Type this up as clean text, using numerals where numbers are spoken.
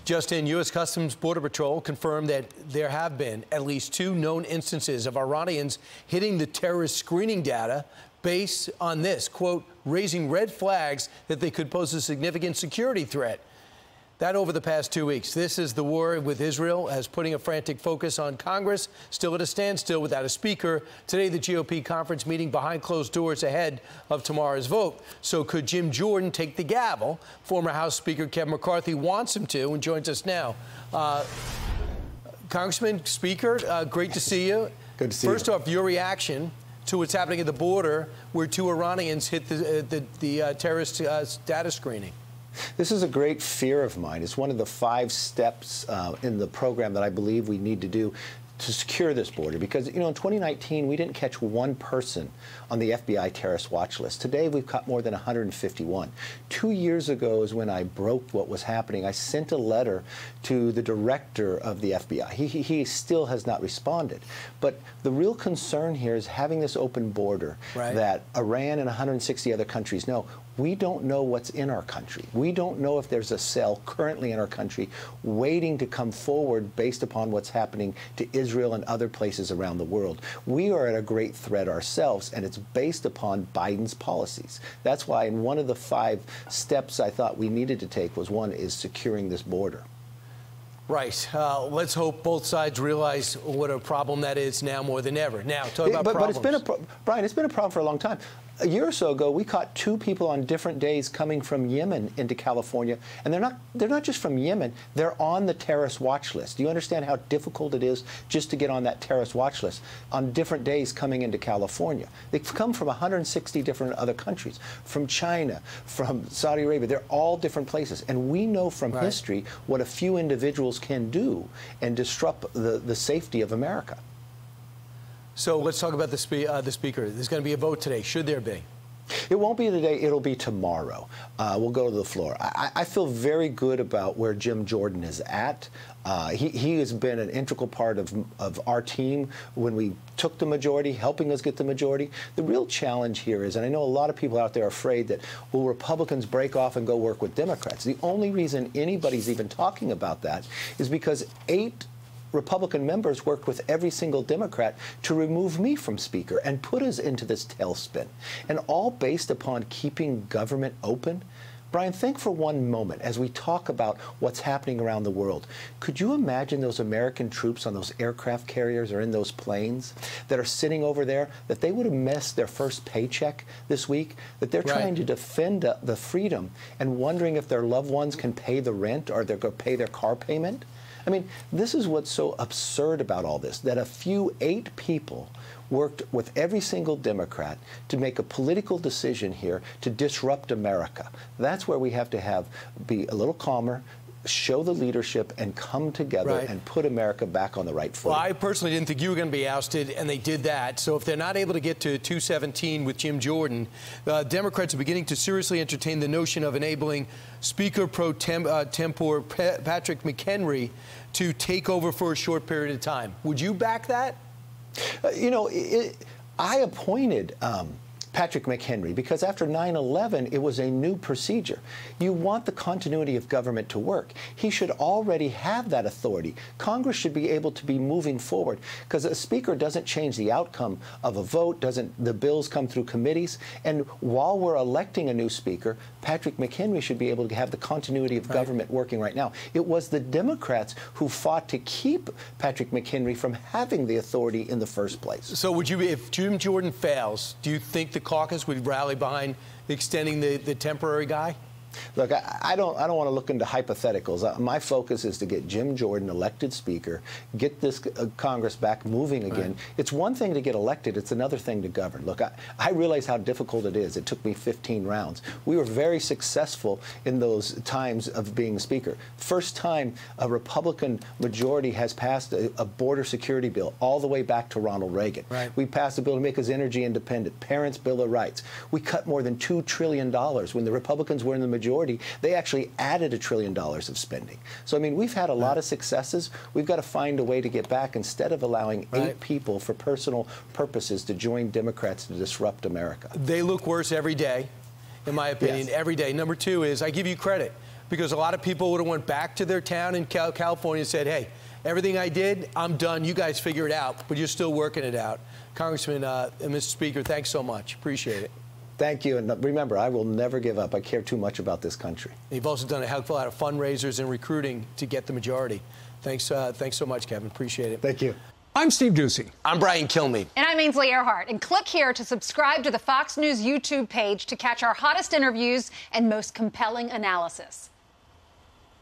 Just in, U.S. Customs Border Patrol confirmed that there have been at least 2 known instances of Iranians hitting the terrorist screening data based on this, quote, raising red flags that they could pose a significant security threat. That over the past 2 weeks. This is the war with Israel as putting a frantic focus on Congress, still at a standstill without a speaker. Today, the GOP conference meeting behind closed doors ahead of tomorrow's vote. So could Jim Jordan take the gavel? Former House Speaker Kevin McCarthy wants him to and joins us now. Congressman, Speaker, great to see you. Good to see you. First off, your reaction to what's happening at the border where 2 Iranians hit the terrorist data screening. This is a great fear of mine. It's one of the 5 steps in the program that I believe we need to do to secure this border. Because, you know, in 2019, we didn't catch 1 person on the FBI terrorist watch list. Today, we've caught more than 151. 2 years ago is when I broke what was happening. I sent a letter to the director of the FBI. He still has not responded. But the real concern here is having this open border that Iran and 160 other countries know. We don't know what's in our country. We don't know if there's a cell currently in our country waiting to come forward based upon what's happening to Israel and other places around the world. We are at a great threat ourselves, and it's based upon Biden's policies. That's why in one of the 5 steps I thought we needed to take was one is securing this border. Right. Let's hope both sides realize what a problem that is now more than ever. Now, talk about problems. But it's been Brian, it's been a problem for a long time. A year or so ago, we caught 2 people on different days coming from Yemen into California, and they're not just from Yemen, they're on the terrorist watch list. Do you understand how difficult it is just to get on that terrorist watch list on different days coming into California? They've come from 160 different other countries, from China, from Saudi Arabia. They're all different places, and we know from history what a few individuals can do and disrupt the safety of America. So let's talk about the Speaker. There's going to be a vote today. Should there be? It won't be today. It'll be tomorrow. We'll go to the floor. I feel very good about where Jim Jordan is at. He has been an integral part of our team when we took the majority, helping us get the majority. The real challenge here is, and I know a lot of people out there are afraid that, will Republicans break off and go work with Democrats? The only reason anybody's even talking about that is because 8 Republican members worked with every single Democrat to remove me from Speaker and put us into this tailspin, and all based upon keeping government open. Brian, think for one moment as we talk about what's happening around the world. Could you imagine those American troops on those aircraft carriers or in those planes that are sitting over there, that they would have missed their first paycheck this week, that they're trying to defend the freedom and wondering if their loved ones can pay the rent or they're going to pay their car payment? I mean, this is what's so absurd about all this, that a few 8 people worked with every single Democrat to make a political decision here to disrupt America. That's where we have to be a little calmer, show the leadership, and come together and put America back on the right foot. Well, I personally didn't think you were going to be ousted, and they did that. So if they're not able to get to 217 with Jim Jordan, Democrats are beginning to seriously entertain the notion of enabling Speaker pro tempore Patrick McHenry to take over for a short period of time. Would you back that? You know, I appointed Patrick McHenry because after 9/11, it was a new procedure. You want the continuity of government to work. He should already have that authority. Congress should be able to be moving forward because a speaker doesn't change the outcome of a vote, the bills come through committees, and while we're electing a new speaker, Patrick McHenry should be able to have the continuity of government working right now. It was the Democrats who fought to keep Patrick McHenry from having the authority in the first place. So would you, if Jim Jordan fails, do you think the caucus would rally behind extending the temporary guy? Look, I don't want to look into hypotheticals. My focus is to get Jim Jordan elected Speaker, get this Congress back moving again. It's one thing to get elected, it's another thing to govern. Look, I realize how difficult it is. It took me 15 rounds. We were very successful in those times of being Speaker. First time a Republican majority has passed a border security bill all the way back to Ronald Reagan. We passed a bill to make us energy independent, Parents' Bill of Rights. We cut more than $2 trillion. When the Republicans were in the majority, they actually added $1 trillion of spending. So, I mean, we've had a lot of successes. We've got to find a way to get back instead of allowing 8 people for personal purposes to join Democrats to disrupt America. They look worse every day, in my opinion, every day. Number 2 is, I give you credit. because a lot of people would have went back to their town in California and said, hey, everything I did, I'm done. You guys figure it out, but you're still working it out. Congressman and Mr. Speaker, thanks so much. Appreciate it. Thank you. And remember, I will never give up. I care too much about this country. You've also done a hell of a lot of fundraisers and recruiting to get the majority. Thanks so much, Kevin. Appreciate it. Thank you. I'm Steve Doocy. I'm Brian Kilmeade. And I'm Ainsley Earhart. And click here to subscribe to the Fox News YouTube page to catch our hottest interviews and most compelling analysis.